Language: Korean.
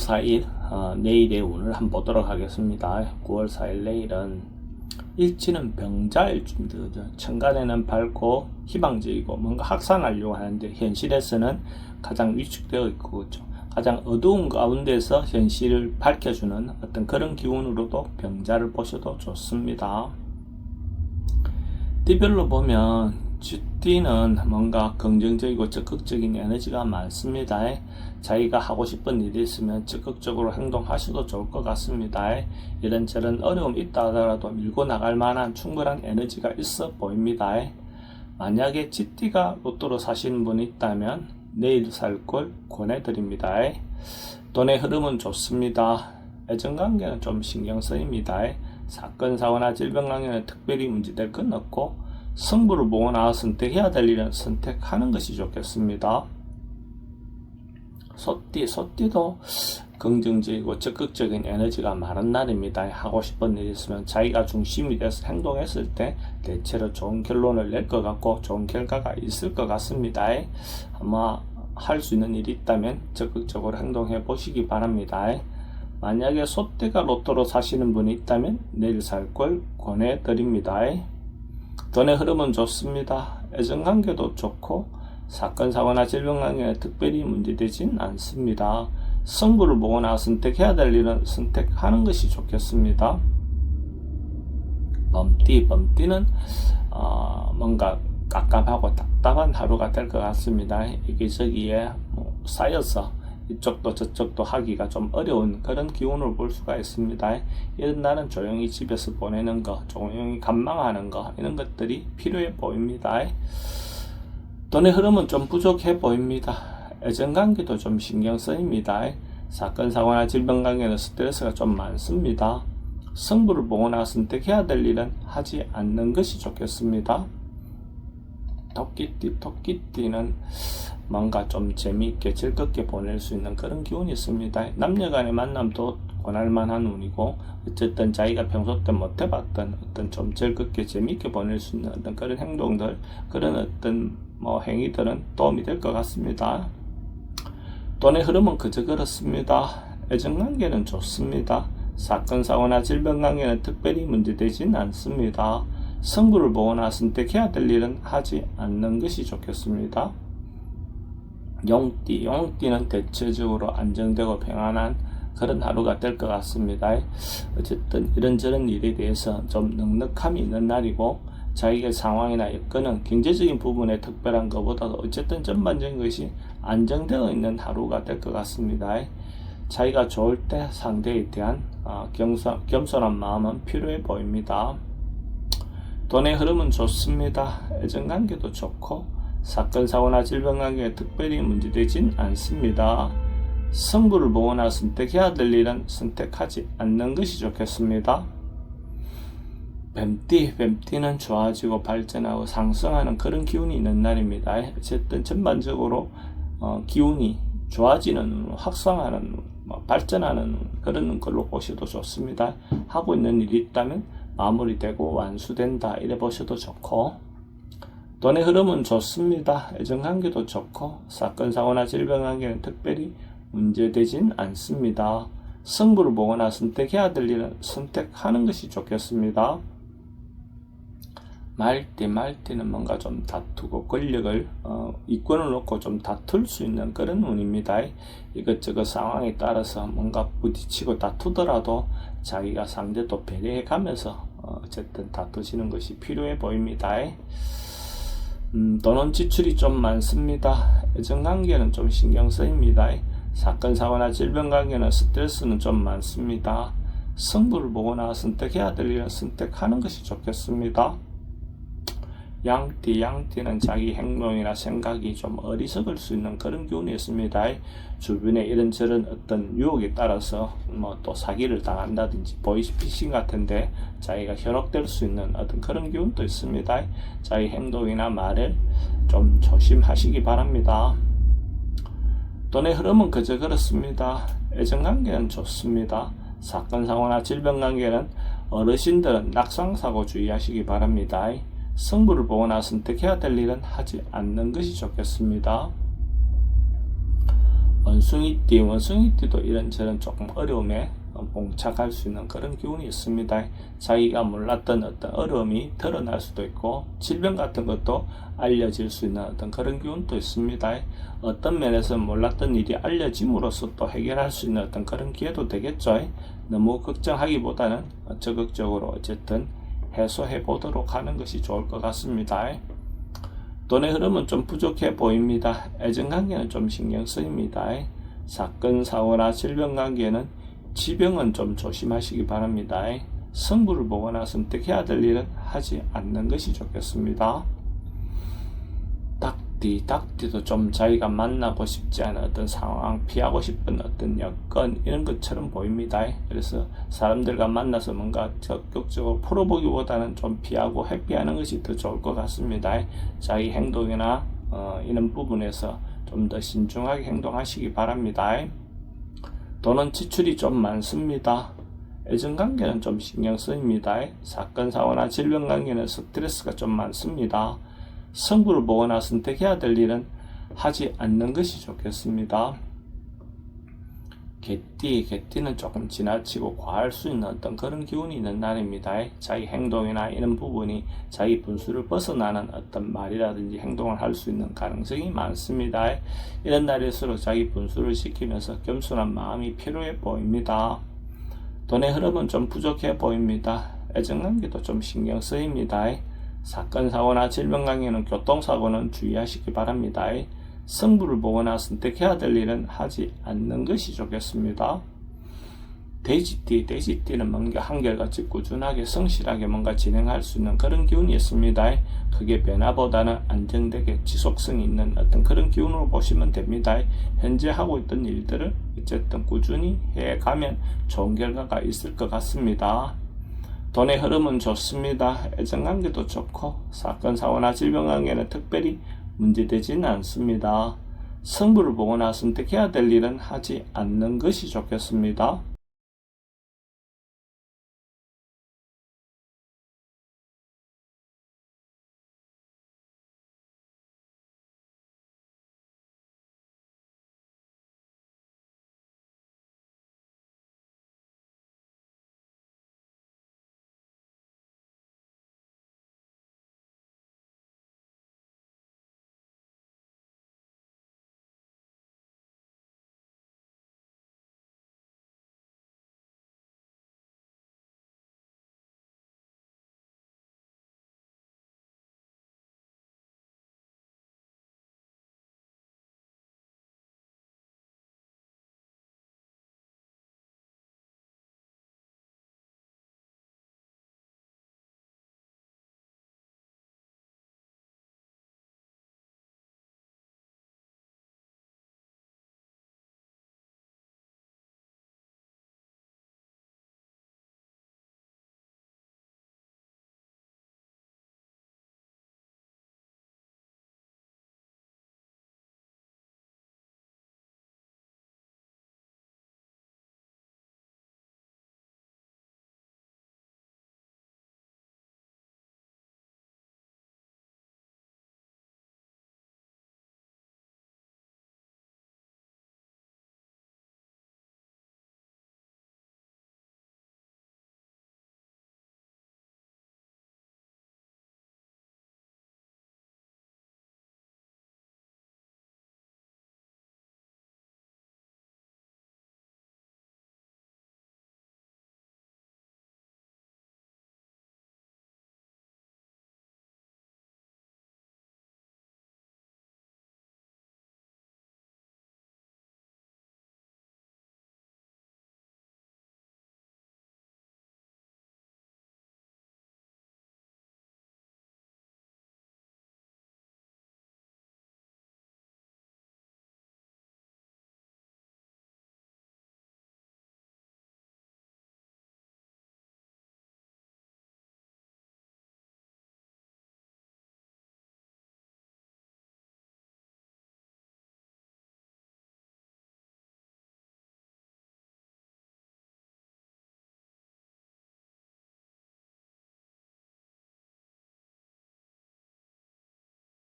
4일 내일의 운을 한번 보도록 하겠습니다. 9월 4일 내일은 일치는 병자일주입니다. 천간에는 밝고 희망적이고 뭔가 확산하려고 하는데 현실에서는 가장 위축되어 있고 그렇죠. 가장 어두운 가운데서 현실을 밝혀주는 어떤 그런 기운으로도 병자를 보셔도 좋습니다. 띠별로 보면 쥐띠는 뭔가 긍정적이고 적극적인 에너지가 많습니다. 자기가 하고 싶은 일이 있으면 적극적으로 행동하셔도 좋을 것 같습니다. 이런저런 어려움이 있다 하더라도 밀고 나갈 만한 충분한 에너지가 있어 보입니다. 만약에 쥐띠가 로또로 사시는 분이 있다면 내일 살 걸 권해드립니다. 돈의 흐름은 좋습니다. 애정관계는 좀 신경 쓰입니다. 사건, 사고나 질병 관계는 특별히 문제될 건 없고 승부를 보고 나와 선택해야 될 일은 선택하는 것이 좋겠습니다. 소띠도 긍정적이고 적극적인 에너지가 많은 날입니다. 하고 싶은 일이 있으면 자기가 중심이 돼서 행동했을 때 대체로 좋은 결론을 낼 것 같고 좋은 결과가 있을 것 같습니다. 아마 할 수 있는 일이 있다면 적극적으로 행동해 보시기 바랍니다. 만약에 소띠가 로또로 사시는 분이 있다면 내일 살 걸 권해드립니다. 돈의 흐름은 좋습니다. 애정관계도 좋고 사건, 사고나 질병 관계는 특별히 문제되진 않습니다. 승부를 보고 나서 선택해야 될 일은 선택하는 것이 좋겠습니다. 범띠는 뭔가 깝깝하고 답답한 하루가 될 것 같습니다. 여기저기에 쌓여서 이쪽도 저쪽도 하기가 좀 어려운 그런 기운을 볼 수가 있습니다. 이런 날은 조용히 집에서 보내는 거, 조용히 관망하는 거, 이런 것들이 필요해 보입니다. 돈의 흐름은 좀 부족해 보입니다. 애정관계도 좀 신경 쓰입니다. 사건, 사고나 질병 관계는 스트레스가 좀 많습니다. 승부를 보고 나서 선택해야 될 일은 하지 않는 것이 좋겠습니다. 토끼띠는 뭔가 좀 재미있게 즐겁게 보낼 수 있는 그런 기운이 있습니다. 남녀간의 만남도 권할만한 운이고 어쨌든 자기가 평소 때 못해봤던 어떤 좀 즐겁게 재미있게 보낼 수 있는 어떤 그런 행동들, 그런 어떤 행위들은 도움이 될 것 같습니다. 돈의 흐름은 그저 그렇습니다. 애정관계는 좋습니다. 사건, 사고나 질병 관계는 특별히 문제되진 않습니다. 승부를 보고 나서 선택해야 될 일은 하지 않는 것이 좋겠습니다. 용띠는 대체적으로 안정되고 평안한 그런 하루가 될 것 같습니다. 어쨌든 이런저런 일에 대해서 좀 넉넉함이 있는 날이고 자기의 상황이나 여건은 경제적인 부분에 특별한 것보다도 어쨌든 전반적인 것이 안정되어 있는 하루가 될 것 같습니다. 자기가 좋을 때 상대에 대한 겸손한 마음은 필요해 보입니다. 돈의 흐름은 좋습니다. 애정관계도 좋고 사건, 사고나 질병 관계에 특별히 문제되진 않습니다. 승부를 보고 나서 선택해야 될 일은 선택하지 않는 것이 좋겠습니다. 뱀띠는 좋아지고 발전하고 상승하는 그런 기운이 있는 날입니다. 어쨌든 전반적으로 기운이 좋아지는, 확산하는, 발전하는 그런 걸로 보셔도 좋습니다. 하고 있는 일이 있다면 마무리되고 완수된다 이래 보셔도 좋고, 돈의 흐름은 좋습니다. 애정관계도 좋고 사건, 사고나 질병 관계는 특별히 문제되진 않습니다. 승부를 보고 나서 선택해야 될 일은 선택하는 것이 좋겠습니다. 말띠는 뭔가 좀 다투고 권력을 이권을 놓고 좀 다툴 수 있는 그런 운입니다. 이것저것 상황에 따라서 뭔가 부딪히고 다투더라도 자기가 상대도 배려해 가면서 어쨌든 다투시는 것이 필요해 보입니다. 돈은 지출이 좀 많습니다. 애정관계는 좀 신경 쓰입니다. 사건, 사고나 질병 관계는 스트레스는 좀 많습니다. 승부를 보고 나서 선택해야 될 일은 선택하는 것이 좋겠습니다. 양띠는 자기 행동이나 생각이 좀 어리석을 수 있는 그런 기운이 있습니다. 주변에 이런저런 어떤 유혹에 따라서 또 사기를 당한다든지 보이스피싱 같은데 자기가 현혹될 수 있는 어떤 그런 기운도 있습니다. 자기 행동이나 말을 좀 조심하시기 바랍니다. 돈의 흐름은 그저 그렇습니다. 애정관계는 좋습니다. 사건, 사고나 질병 관계는 어르신들은 낙상사고 주의하시기 바랍니다. 승부를 보고 나서 선택해야 될 일은 하지 않는 것이 좋겠습니다. 원숭이띠도 이런저런 조금 어려움에 봉착할 수 있는 그런 기운이 있습니다. 자기가 몰랐던 어떤 어려움이 드러날 수도 있고 질병 같은 것도 알려질 수 있는 어떤 그런 기운도 있습니다. 어떤 면에서 몰랐던 일이 알려짐으로써 또 해결할 수 있는 어떤 그런 기회도 되겠죠. 너무 걱정하기보다는 적극적으로 어쨌든 해소해 보도록 하는 것이 좋을 것 같습니다. 돈의 흐름은 좀 부족해 보입니다. 애정관계는 좀 신경 쓰입니다. 사건, 사고나 질병 관계는 지병은 좀 조심하시기 바랍니다. 승부를 보거나 선택해야 될 일은 하지 않는 것이 좋겠습니다. 닭띠도 좀 자기가 만나고 싶지 않은 어떤 상황, 피하고 싶은 어떤 여건 이런 것처럼 보입니다. 그래서 사람들과 만나서 뭔가 적극적으로 풀어보기보다는 좀 피하고 회피하는 것이 더 좋을 것 같습니다. 자기 행동이나 이런 부분에서 좀 더 신중하게 행동하시기 바랍니다. 돈은 지출이 좀 많습니다. 애정관계는 좀 신경 쓰입니다. 사건, 사고나 질병 관계는 스트레스가 좀 많습니다. 승부를 보거나 선택해야 될 일은 하지 않는 것이 좋겠습니다. 개띠는 조금 지나치고 과할 수 있는 어떤 그런 기운이 있는 날입니다. 자기 행동이나 이런 부분이 자기 분수를 벗어나는 어떤 말이라든지 행동을 할 수 있는 가능성이 많습니다. 이런 날일수록 자기 분수를 지키면서 겸손한 마음이 필요해 보입니다. 돈의 흐름은 좀 부족해 보입니다. 애정관계도 좀 신경 쓰입니다. 사건, 사고나 질병 관계는 교통사고는 주의하시기 바랍니다. 승부를 보거나 선택해야 될 일은 하지 않는 것이 좋겠습니다. 돼지띠는 뭔가 한결같이 꾸준하게 성실하게 뭔가 진행할 수 있는 그런 기운이 있습니다. 크게 변화보다는 안정되게 지속성 있는 어떤 그런 기운으로 보시면 됩니다. 현재 하고 있던 일들을 어쨌든 꾸준히 해가면 좋은 결과가 있을 것 같습니다. 돈의 흐름은 좋습니다. 애정관계도 좋고 사건, 사고나 질병 관계는 특별히 문제되지는 않습니다. 승부를 보거나 선택해야 될 일은 하지 않는 것이 좋겠습니다.